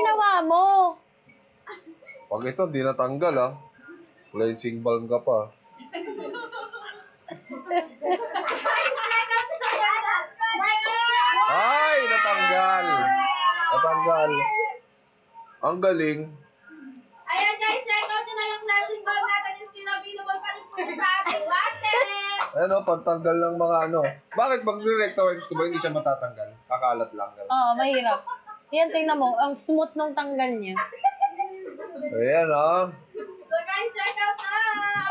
ginawa mo? Pag ito, di natanggal ah. Cleansing balm ka pa. Ay, natanggal. Natanggal. Ang galing. Ayan guys, check out nyo na yung cleansing balm natin. Yung still available pa rin po sa ating basket. Ano, pagtanggal ng mga ano. Bakit mag-recta wipes ko ba hindi siya matatanggal? Kakalat lang. Oo, mahirap. Yan, tingnan mo. Ang smooth nung tanggal niya. Ayan ah. So guys, check out na.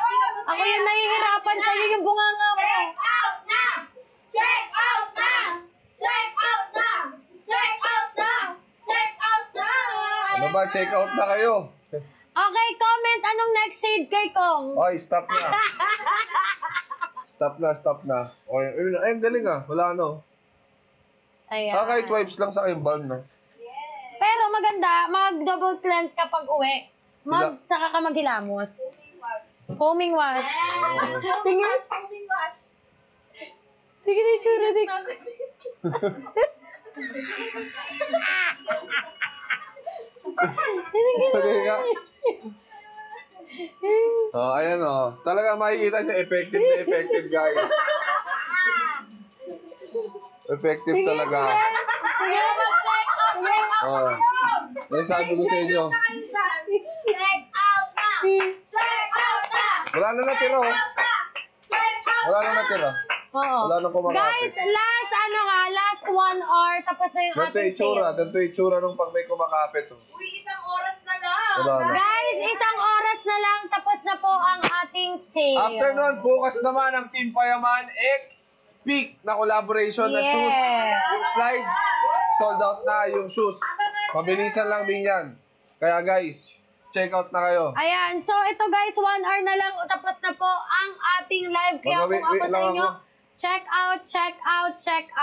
Available Ako yung nahihirapan sa'yo yung bunganga mo. Check out na! Check out na! Check out na! Check out na! Check out na! Ano ba? Check out na kayo. Okay, comment anong next shade kay Kong. Ay, stop na. Stop na, stop na. Okay, ay, ang galing ah. Wala ano. Ayan. Kahit wipes lang sa aking balm no. Pero maganda, mag-double cleanse kapag uwi. Saka ka maghilamos. Foaming wash. Tingin. Foaming wash. Tingin yung tsura din. Okay nga. Oh, ayan oh. Talaga makikita nyo, effective na effective guys. Effective talaga. Oh. Yan sabi ko sa inyo. Check out na! Check out na! Wala na natira oh. Check out Wala na natira. Oo. Wala nang kumakapit. Guys, last 1 hour, tapos na yung Ganito ating itsura. sale. Ganito itsura nung pag may kumakapit oh. Uy, isang oras na lang. Wala na. Guys, 1 oras na lang, tapos na po ang ating sale. After nun, bukas naman ang Team Payaman X Peak na collaboration na shoes. Yung slides, sold out na yung shoes. Mabilisan lang din yan. Kaya guys, check out na kayo. Ayan, so ito guys, 1 hour na lang, tapos na po ang ating live. Kaya Wait kung ako lang sa inyo, ako. check out, check out, check out.